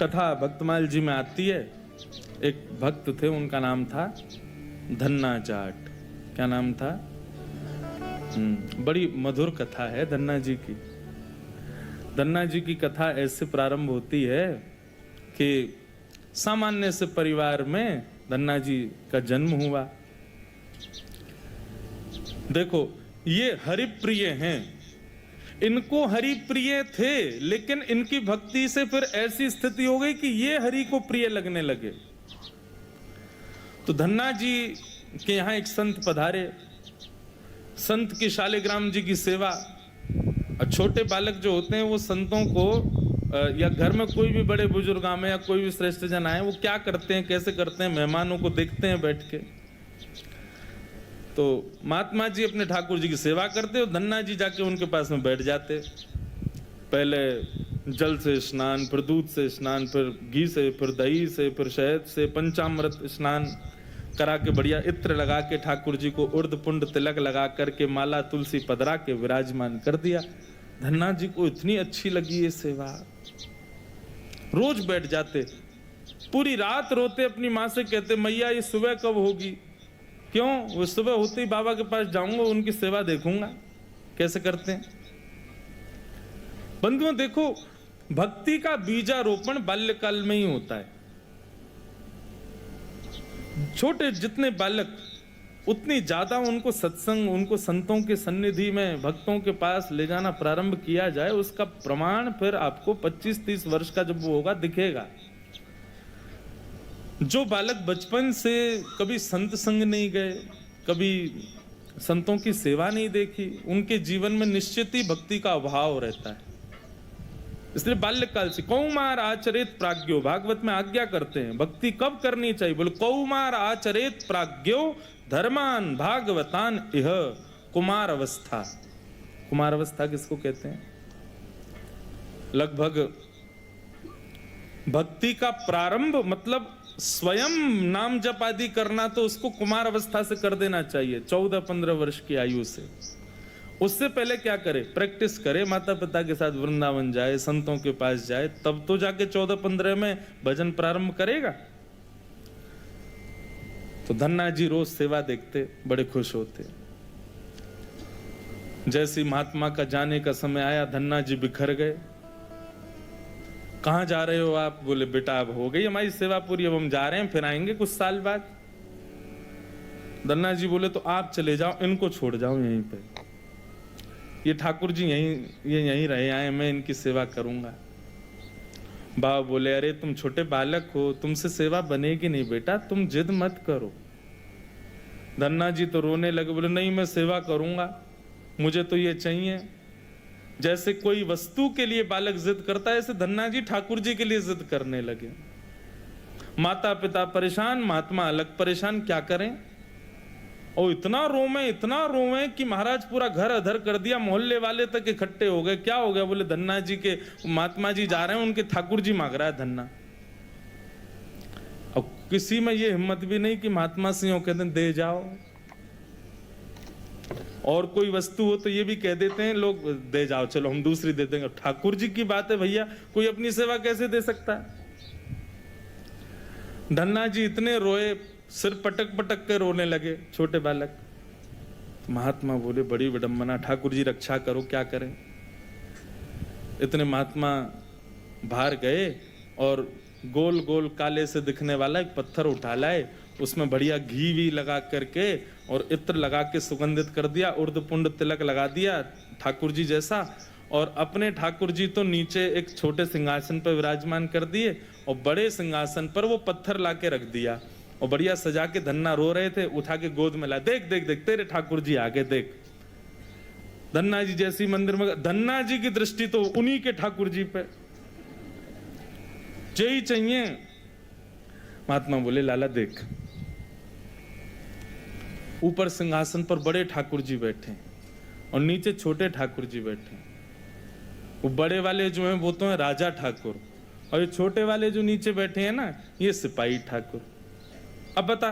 कथा भक्तमाल जी में आती है। एक भक्त थे, उनका नाम था धन्ना जाट। क्या नाम था? बड़ी मधुर कथा है धन्ना जी की। धन्ना जी की कथा ऐसे प्रारंभ होती है कि सामान्य से परिवार में धन्ना जी का जन्म हुआ। देखो, ये हरिप्रिय हैं, इनको हरि प्रिय थे, लेकिन इनकी भक्ति से फिर ऐसी स्थिति हो गई कि ये हरि को प्रिय लगने लगे। तो धन्ना जी के यहां एक संत पधारे। संत की शालिग्राम जी की सेवा। और छोटे बालक जो होते हैं वो संतों को या घर में कोई भी बड़े बुजुर्ग आए या कोई भी श्रेष्ठ जन आए, वो क्या करते हैं, कैसे करते हैं, मेहमानों को देखते हैं बैठ के। तो महात्मा जी अपने ठाकुर जी की सेवा करते और धन्ना जी जाके उनके पास में बैठ जाते। पहले जल से स्नान, फिर दूध से स्नान, फिर घी से, फिर दही से, फिर शहद से, पंचामृत स्नान करा के बढ़िया इत्र लगा के ठाकुर जी को उर्द पुंड तिलक लगा करके माला तुलसी पधरा के विराजमान कर दिया। धन्ना जी को इतनी अच्छी लगी ये सेवा, रोज बैठ जाते, पूरी रात रोते, अपनी माँ से कहते मैया ये सुबह कब होगी। क्यों? वो सुबह होते ही बाबा के पास जाऊंगा, उनकी सेवा देखूंगा कैसे करते हैं। बंधुओं देखो, भक्ति का बीजारोपण बाल्यकाल में ही होता है। छोटे जितने बालक उतनी ज्यादा उनको सत्संग, उनको संतों के सन्निधि में, भक्तों के पास ले जाना प्रारंभ किया जाए, उसका प्रमाण फिर आपको 25-30 वर्ष का जब वो होगा दिखेगा। जो बालक बचपन से कभी संत संग नहीं गए, कभी संतों की सेवा नहीं देखी, उनके जीवन में निश्चित ही भक्ति का अभाव रहता है। इसलिए बाल्यकाल से कौमार आचरित प्राज्ञो, भागवत में आज्ञा करते हैं भक्ति कब करनी चाहिए। बोले कौमार आचरित प्राज्ञो धर्मान भागवतान इह कुमार अवस्था। कुमार अवस्था किसको कहते हैं? लगभग भक्ति का प्रारंभ मतलब स्वयं नाम जप आदि करना, तो उसको कुमार अवस्था से कर देना चाहिए, 14-15 वर्ष की आयु से। उससे पहले क्या करे? प्रैक्टिस करे, माता पिता के साथ वृंदावन जाए, संतों के पास जाए, तब तो जाके 14-15 में भजन प्रारंभ करेगा। तो धन्ना जी रोज सेवा देखते, बड़े खुश होते। जैसे महात्मा का जाने का समय आया, धन्ना जी बिखर गए। कहां जा रहे हो आप? बोले बेटा अब हो गई हमारी सेवा पूरी, अब हम जा रहे हैं, फिर आएंगे कुछ साल बाद। धन्ना जी बोले तो आप चले जाओ, इनको छोड़ जाओ यहीं पे, ये ठाकुर जी यहीं रहे आए, मैं इनकी सेवा करूंगा। बाबा बोले अरे तुम छोटे बालक हो, तुमसे सेवा बनेगी नहीं बेटा, तुम जिद मत करो। धन्ना जी तो रोने लगे, बोले नहीं मैं सेवा करूंगा, मुझे तो ये चाहिए। जैसे कोई वस्तु के लिए बालक जिद करता है, ऐसे धन्ना जी ठाकुर जी के लिए जिद करने लगे। माता पिता परेशान, महात्मा अलग परेशान, क्या करें। और इतना रोवे कि महाराज पूरा घर अधर कर दिया, मोहल्ले वाले तक इकट्ठे हो गए। क्या हो गया? बोले धन्ना जी के महात्मा जी जा रहे हैं, उनके ठाकुर जी मांग रहा है धन्ना। अब किसी में ये हिम्मत भी नहीं कि महात्मा सिंह कहते हैं दे जाओ। और कोई वस्तु हो तो ये भी कह देते हैं लोग दे जाओ, चलो हम दूसरी दे देंगे। ठाकुर जी की बात है भैया, कोई अपनी सेवा कैसे दे सकता है। धन्ना जी इतने रोए, सिर पटक पटक के रोने लगे, छोटे बालक। महात्मा बोले बड़ी विडंबना, ठाकुर जी रक्षा करो, क्या करें। इतने महात्मा बाहर गए और गोल गोल काले से दिखने वाला एक पत्थर उठा लाए, उसमें बढ़िया घी भी लगा करके और इत्र लगा के सुगंधित कर दिया, उर्द पुंड तिलक लगा दिया ठाकुर जी जैसा। और अपने ठाकुर जी तो नीचे एक छोटे सिंहासन पर विराजमान कर दिए और बड़े सिंहासन पर वो पत्थर लाके रख दिया और बढ़िया सजा के। धन्ना रो रहे थे, उठा के गोद में ला, देख देख देख तेरे ठाकुर जी आगे देख। धन्ना जी जैसी मंदिर में, धन्ना जी की दृष्टि तो उन्हीं के ठाकुर जी पे, यही चाहिए। महात्मा बोले लाला देख, ऊपर सिंहासन पर बड़े ठाकुर जी बैठे और नीचे छोटे ठाकुर जी बैठे। वो बड़े वाले जो हैं वो तो हैं राजा ठाकुर, और ये छोटे वाले जो नीचे बैठे हैं ना, ये सिपाही ठाकुर। अब बता,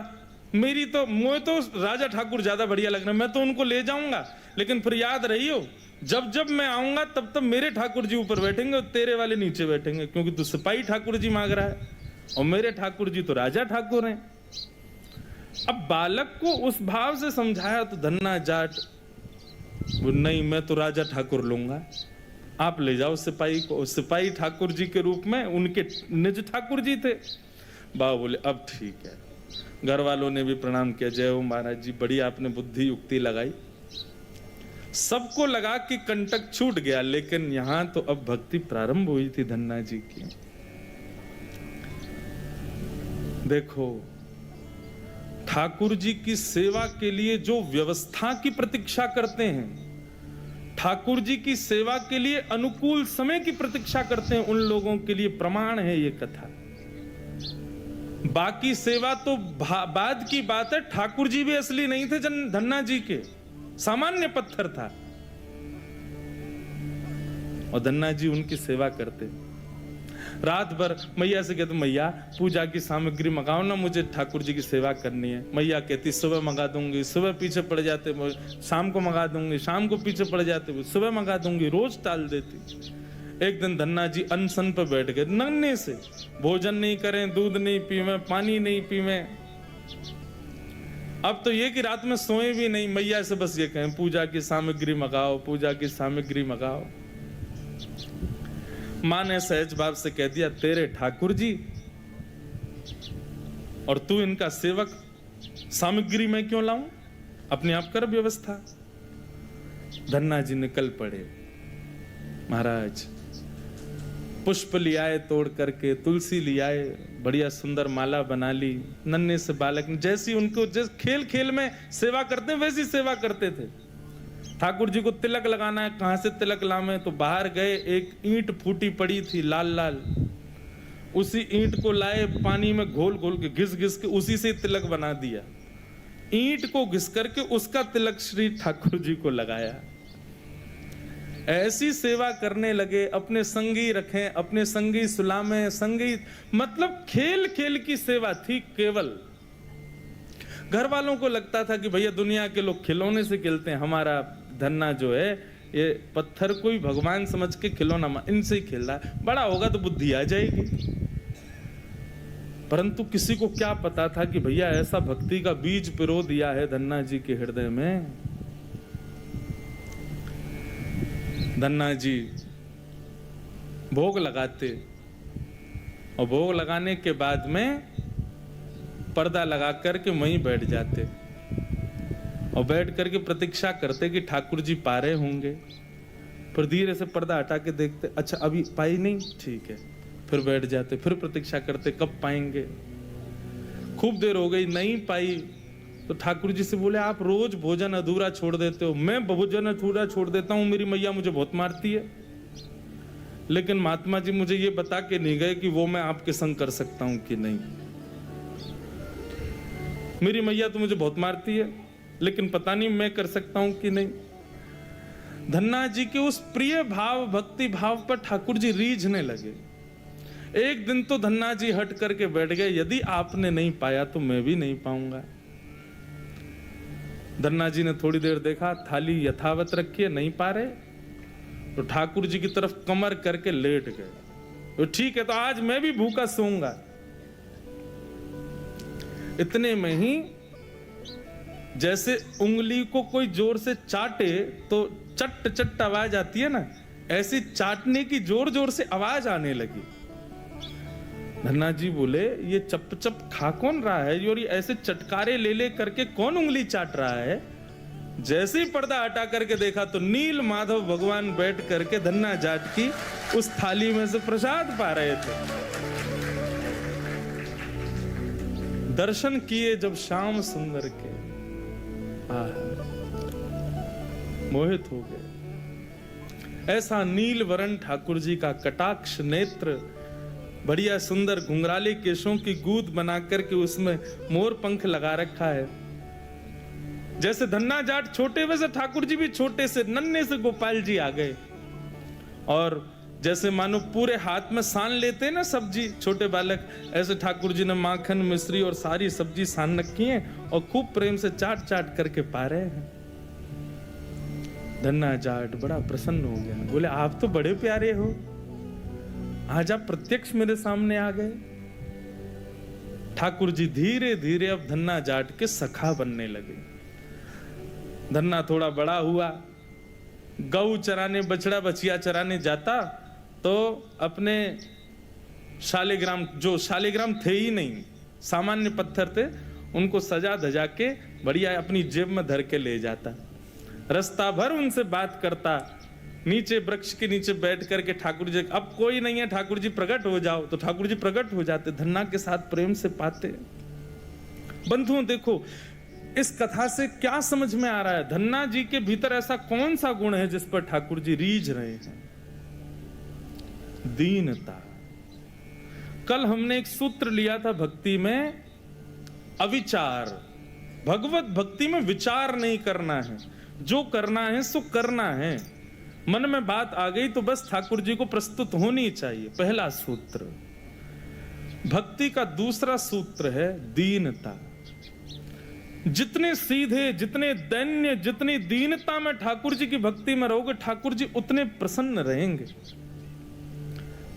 मुझे तो राजा ठाकुर ज्यादा बढ़िया लग रहा है, मैं तो उनको ले जाऊंगा, लेकिन फिर याद रहियो जब जब मैं आऊंगा तब तब मेरे ठाकुर जी ऊपर बैठेंगे और तेरे वाले नीचे बैठेंगे, क्योंकि तू सिपाही ठाकुर जी मांग रहा है और मेरे ठाकुर जी तो राजा ठाकुर हैं। अब बालक को उस भाव से समझाया तो धन्ना जाट वो नहीं, मैं तो राजा ठाकुर लूंगा, आप ले जाओ सिपाही को। सिपाही ठाकुर जी के रूप में उनके निज ठाकुर जी थे। बाबा बोले अब ठीक है। घर वालों ने भी प्रणाम किया, जय हो महाराज जी, बड़ी आपने बुद्धि युक्ति लगाई। सबको लगा कि कंटक छूट गया, लेकिन यहां तो अब भक्ति प्रारंभ हुई थी धन्ना जी की। देखो ठाकुर जी की सेवा के लिए जो व्यवस्था की प्रतीक्षा करते हैं, ठाकुर जी की सेवा के लिए अनुकूल समय की प्रतीक्षा करते हैं, उन लोगों के लिए प्रमाण है ये कथा। बाकी सेवा तो बाद की बात है। ठाकुर जी भी असली नहीं थे धन्ना जी के, सामान्य पत्थर था और धन्ना जी उनकी सेवा करते। रात भर मैया से कहते मैया पूजा की सामग्री मंगाओ ना, मुझे ठाकुर जी की सेवा करनी है। मैया कहती सुबह मंगा दूंगी, सुबह पीछे पड़ जाते, शाम को मंगा दूंगी, शाम को पीछे पड़ जाते, सुबह मंगा दूंगी, रोज टाल देती। एक दिन धन्ना जी अनशन पर बैठ गए, नन्हे से, भोजन नहीं करें, दूध नहीं पीवे, पानी नहीं पीवे। अब तो ये कि रात में सोए भी नहीं, मैया से बस ये कहें पूजा की सामग्री मंगाओ, पूजा की सामग्री मंगाओ। मां ने सहज भाव से कह दिया तेरे ठाकुर जी और तू इनका सेवक, सामग्री मैं क्यों लाऊं, अपने आप कर व्यवस्था। धन्ना जी निकल पड़े। महाराज पुष्प लियाए तोड़ करके, तुलसी लियाए, बढ़िया सुंदर माला बना ली। नन्हे से बालक ने जैसी उनको जिस खेल खेल में सेवा करते वैसी सेवा करते थे। ठाकुर जी को तिलक लगाना है, कहां से तिलक लावे, तो बाहर गए, एक ईंट फूटी पड़ी थी लाल लाल, उसी ईंट को लाए, पानी में घोल घोल के घिस घिस के उसी से तिलक बना दिया। ईंट को घिस करके उसका तिलक श्री ठाकुर जी को लगाया। ऐसी सेवा करने लगे। अपने संगी रखें, अपने संगी सुलामें, संगी मतलब खेल खेल की सेवा थी केवल। घर वालों को लगता था कि भैया दुनिया के लोग खिलौने से खेलते हैं, हमारा धन्ना जो है ये पत्थर को ही भगवान समझ के खिलौना इनसे ही खेल रहा है, बड़ा होगा तो बुद्धि आ जाएगी। परंतु किसी को क्या पता था कि भैया ऐसा भक्ति का बीज पिरो दिया है धन्ना जी के हृदय में। धन्ना जी भोग लगाते और भोग लगाने के बाद में पर्दा लगा करके वहीं बैठ जाते और बैठ करके प्रतीक्षा करते कि ठाकुर जी पा रहे होंगे। फिर धीरे से पर्दा हटा के देखते, अच्छा अभी पाई नहीं, ठीक है, फिर बैठ जाते, फिर प्रतीक्षा करते कब पाएंगे। खूब देर हो गई, नहीं पाई तो ठाकुर जी से बोले आप रोज भोजन अधूरा छोड़ देते हो। मैं भोजन अधूरा छोड़ देता हूं, मेरी मैया मुझे बहुत मारती है, लेकिन महात्मा जी मुझे ये बता के नहीं गए कि वो मैं आपके संग कर सकता हूं कि नहीं। मेरी मैया तो मुझे बहुत मारती है, लेकिन पता नहीं मैं कर सकता हूं कि नहीं। धन्ना जी के उस प्रिय भाव, भक्ति भाव पर ठाकुर जी रीझने लगे। एक दिन तो धन्ना जी हट करके बैठ गए, यदि आपने नहीं पाया तो मैं भी नहीं पाऊंगा। धन्ना जी ने थोड़ी देर देखा, थाली यथावत रखी है, नहीं पा रहे, तो ठाकुर जी की तरफ कमर करके लेट गए। तो ठीक है, तो आज मैं भी भूखा सोऊंगा। इतने में ही जैसे उंगली को कोई जोर से चाटे तो चट चट आवाज आती है ना, ऐसी चाटने की जोर जोर से आवाज आने लगी। धन्ना जी बोले ये चप चप खा कौन रहा है, और ये ऐसे चटकारे ले ले करके कौन उंगली चाट रहा है। जैसे ही पर्दा हटा करके देखा तो नील माधव भगवान बैठ करके धन्ना जाट की उस थाली में से प्रसाद पा रहे थे। दर्शन किए जब श्याम सुंदर के, मोहित हो गए। ऐसा नील वरण ठाकुर जी का कटाक्ष नेत्र, बढ़िया सुंदर घुंघराले केशों की गूंद बना करके उसमें मोर पंख लगा रखा है। जैसे धन्ना जाट छोटे वैसे ठाकुर जी भी छोटे से, नन्हे से गोपाल जी आ गए। और जैसे मानो पूरे हाथ में सान लेते हैं ना सब्जी छोटे बालक, ऐसे ठाकुर जी ने माखन मिश्री और सारी सब्जी सान रखी है और खूब प्रेम से चाट चाट करके पा रहे हैं। धन्ना जाट बड़ा प्रसन्न हो गया, बोले आप तो बड़े प्यारे हो, आज आप प्रत्यक्ष मेरे सामने आ गए। ठाकुर जी धीरे धीरे अब धन्ना जाट के सखा बनने लगे। धन्ना थोड़ा बड़ा हुआ, गऊ चराने, बछड़ा बछिया चराने जाता तो अपने शालिग्राम, जो शालिग्राम थे ही नहीं, सामान्य पत्थर थे, उनको सजा धजा के बढ़िया अपनी जेब में धर के ले जाता। रास्ता भर उनसे बात करता, नीचे वृक्ष के नीचे बैठ करके ठाकुर जी, अब कोई नहीं है ठाकुर जी प्रकट हो जाओ, तो ठाकुर जी प्रकट हो जाते, धन्ना के साथ प्रेम से पाते। बंधुओं देखो इस कथा से क्या समझ में आ रहा है, धन्ना जी के भीतर ऐसा कौन सा गुण है जिस पर ठाकुर जी रीझ रहे हैं? दीनता। कल हमने एक सूत्र लिया था भक्ति में, अविचार। भगवत भक्ति में विचार नहीं करना है, जो करना है सो करना है। मन में बात आ गई तो बस ठाकुर जी को प्रस्तुत होनी चाहिए, पहला सूत्र। भक्ति का दूसरा सूत्र है दीनता। जितने सीधे, जितने दैन्य, जितनी दीनता में ठाकुर जी की भक्ति में रहोगे, ठाकुर जी उतने प्रसन्न रहेंगे।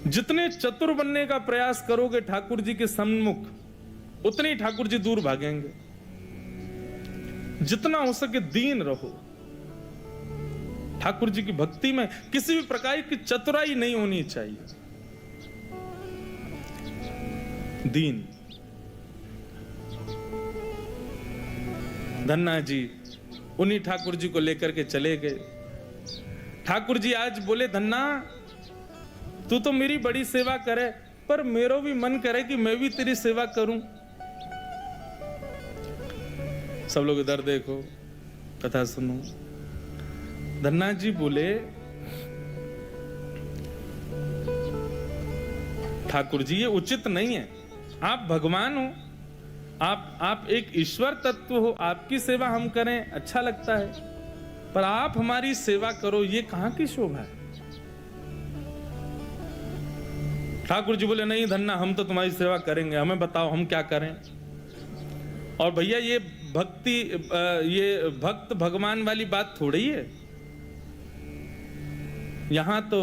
जितने चतुर बनने का प्रयास करोगे ठाकुर जी के सम्मुख, उतने ही ठाकुर जी दूर भागेंगे। जितना हो सके दीन रहो। ठाकुर जी की भक्ति में किसी भी प्रकार की चतुराई नहीं होनी चाहिए। दीन। धन्ना जी उन्हीं ठाकुर जी को लेकर के चले गए। ठाकुर जी आज बोले, धन्ना तू तो मेरी बड़ी सेवा करे, पर मेरा भी मन करे कि मैं भी तेरी सेवा करूं। सब लोग इधर देखो, कथा सुनो। धन्ना जी बोले, ठाकुर जी ये उचित नहीं है, आप भगवान हो, आप एक ईश्वर तत्व हो, आपकी सेवा हम करें अच्छा लगता है, पर आप हमारी सेवा करो ये कहां की शोभा है? ठाकुर जी बोले, नहीं धन्ना हम तो तुम्हारी सेवा करेंगे, हमें बताओ हम क्या करें। और भैया ये भक्ति, ये भक्त भगवान वाली बात थोड़ी है। यहां तो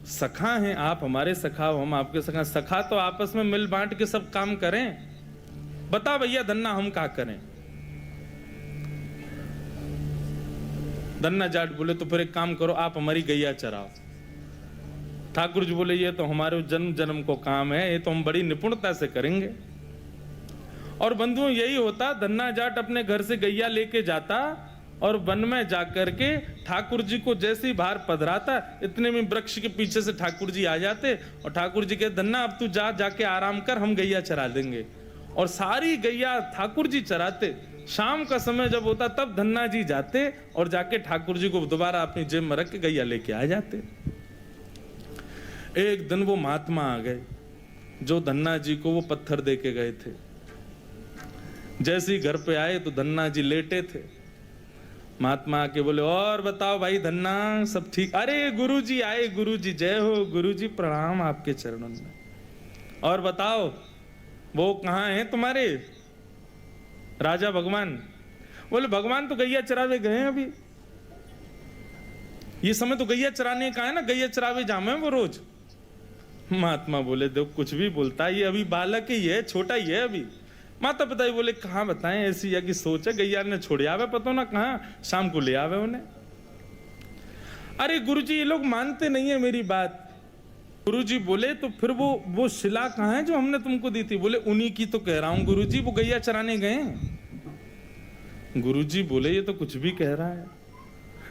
सखा हैं, आप हमारे सखा हो, हम आपके सखा। सखा तो आपस में मिल बांट के सब काम करें। बता भैया धन्ना हम क्या करें? धन्ना जाट बोले, तो फिर एक काम करो, आप हमारी गैया चराओ। ठाकुर जी बोले, ये तो हमारे जन्म जन्म को काम है, ये तो हम बड़ी निपुणता से करेंगे। और बंधुओं यही होता, धन्ना जाट अपने घर से गैया लेके जाता और वन में जाकर के ठाकुर जी को जैसे ही बाहर पधराता, इतने में वृक्ष के पीछे से ठाकुर जी आ जाते और ठाकुर जी कहते, धन्ना अब तू जाके आराम कर, हम गैया चरा देंगे। और सारी गैया ठाकुर जी चराते। शाम का समय जब होता तब धन्ना जी जाते और जाके ठाकुर जी को दोबारा अपनी जेब में रख के गैया लेके आ जाते। एक दिन वो महात्मा आ गए जो धन्ना जी को वो पत्थर दे के गए थे। जैसे ही घर पे आए तो धन्ना जी लेटे थे। महात्मा आके बोले, और बताओ भाई धन्ना सब ठीक? अरे गुरुजी आए, गुरुजी जय हो, गुरुजी प्रणाम आपके चरणों में। और बताओ वो कहाँ हैं तुम्हारे राजा भगवान? बोले, भगवान तो गैया चरावे गए हैं अभी, ये समय तो गैया चराने का है ना, गैया चरावे जामे वो रोज। महात्मा बोले, देखो कुछ भी बोलता है, ये अभी बालक ही है, छोटा ही है अभी। माता पिता ही बोले, कहाँ बताएं, ऐसी या की सोच है, गैया ने छोड़ आवे, पता ना कहाँ, शाम को ले आवे उन्हें। अरे गुरुजी ये लोग मानते नहीं है मेरी बात। गुरुजी बोले, तो फिर वो शिला कहाँ है जो हमने तुमको दी थी? बोले, उन्हीं की तो कह रहा हूं गुरुजी, वो गैया चराने गए हैं। गुरुजी बोले, ये तो कुछ भी कह रहा है।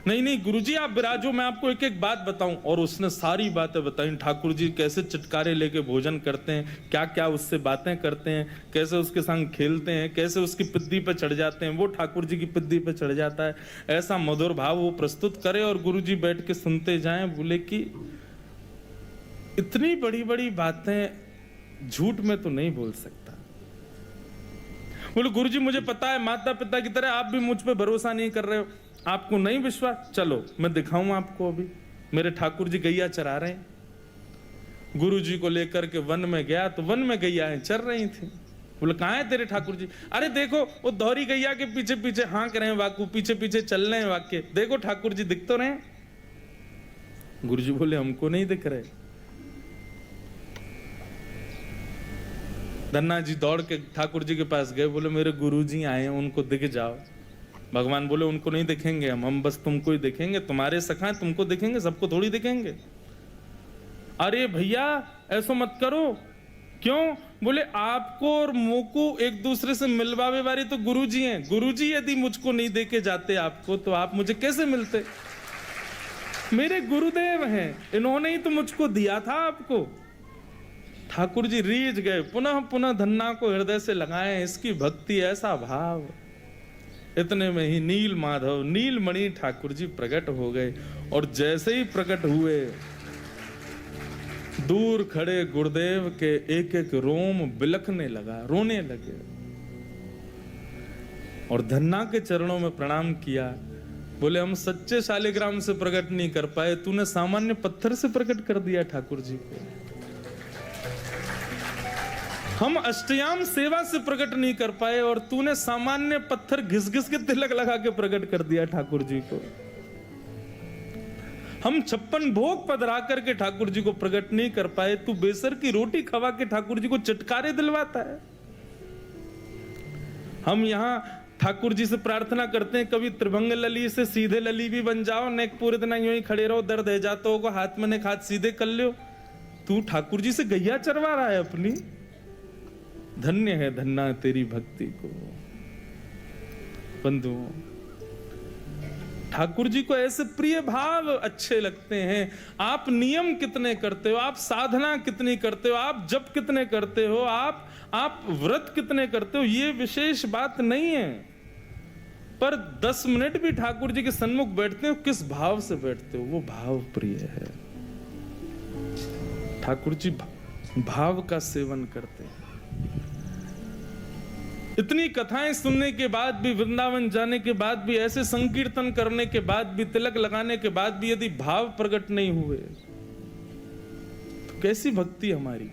नहीं नहीं गुरुजी आप विराजो, मैं आपको एक एक बात बताऊं। और उसने सारी बातें बताई, ठाकुर जी कैसे चटकारे लेके भोजन करते हैं, क्या क्या उससे बातें करते हैं, कैसे उसके संग खेलते हैं, कैसे उसकी पिद्दी पे चढ़ जाते हैं, वो ठाकुर जी की पिद्दी पे चढ़ जाता है। ऐसा मधुर भाव वो प्रस्तुत करे और गुरुजी बैठ के सुनते जाएं। बोले कि इतनी बड़ी बड़ी बातें झूठ में तो नहीं बोल सकता। बोले, गुरुजी मुझे पता है, माता पिता की तरह आप भी मुझ पे भरोसा नहीं कर रहे हो, आपको नहीं विश्वास, चलो मैं दिखाऊं आपको। अभी मेरे ठाकुर जी गैया चरा रहे हैं। गुरुजी को लेकर के वन में गया तो वन में गैयाएं चर रही थी। बोले कहाँ है तेरे ठाकुर जी? अरे देखो वो दोहरी गैया के पीछे पीछे हाँक रहे हैं वाकू, पीछे पीछे चल रहे हैं वाक्य, देखो ठाकुर जी दिख तो रहे हैं। गुरुजी बोले हमको नहीं दिख रहे। धन्ना जी दौड़ के ठाकुर जी के पास गए, बोले मेरे गुरुजी आए हैं, उनको दिख जाओ। भगवान बोले उनको नहीं दिखेंगे हम बस तुमको ही दिखेंगे, तुम्हारे सखा हैं, तुमको दिखेंगे, सबको थोड़ी दिखेंगे। अरे भैया ऐसा मत करो। क्यों? बोले आपको और मोको एक दूसरे से मिलवावे वाले तो गुरुजी हैं। गुरुजी यदि मुझको नहीं देके जाते आपको तो आप मुझे कैसे मिलते? मेरे गुरुदेव हैं, इन्होंने ही तो मुझको दिया था आपको। ठाकुर जी रीझ गए, पुनः पुनः धन्ना को हृदय से लगाए, इसकी भक्ति ऐसा भाव। इतने में ही नील माधव नीलमणि ठाकुर जी प्रकट हो गए, और जैसे ही प्रकट हुए दूर खड़े गुरुदेव के एक एक रोम बिलखने लगा, रोने लगे, और धन्ना के चरणों में प्रणाम किया। बोले हम सच्चे शालिग्राम से प्रकट नहीं कर पाए, तूने सामान्य पत्थर से प्रकट कर दिया ठाकुर जी को। हम अष्टयाम सेवा से प्रकट नहीं कर पाए और तूने सामान्य पत्थर घिस घिस के तिलक लगा के प्रकट कर दिया ठाकुर जी को। हम 56 भोग पधरा करके ठाकुर जी को प्रकट नहीं कर पाए, तू बेसर की रोटी खवा के ठाकुर जी को चटकारे दिलवाता है। हम यहां ठाकुर जी से प्रार्थना करते हैं, कभी त्रिभंग लली से सीधे लली भी बन जाओ, नेक पूरे दिन यूं ही खड़े रहो, दर्द है जाता होगा, हाथ में नेक हाथ सीधे कर लो। तू ठाकुर जी से गैया चरवा रहा है अपनी। धन्य है धन्ना तेरी भक्ति को। बंधुओं, ठाकुर जी को ऐसे प्रिय भाव अच्छे लगते हैं। आप नियम कितने करते हो, आप साधना कितनी करते हो, आप जप कितने करते हो, आप व्रत कितने करते हो, ये विशेष बात नहीं है, पर 10 मिनट भी ठाकुर जी के सन्मुख बैठते हो, किस भाव से बैठते हो, वो भाव प्रिय है। ठाकुर जी भाव का सेवन करते हैं। इतनी कथाएं सुनने के बाद भी, वृंदावन जाने के बाद भी, ऐसे संकीर्तन करने के बाद भी, तिलक लगाने के बाद भी यदि भाव प्रकट नहीं हुए तो कैसी भक्ति हमारी?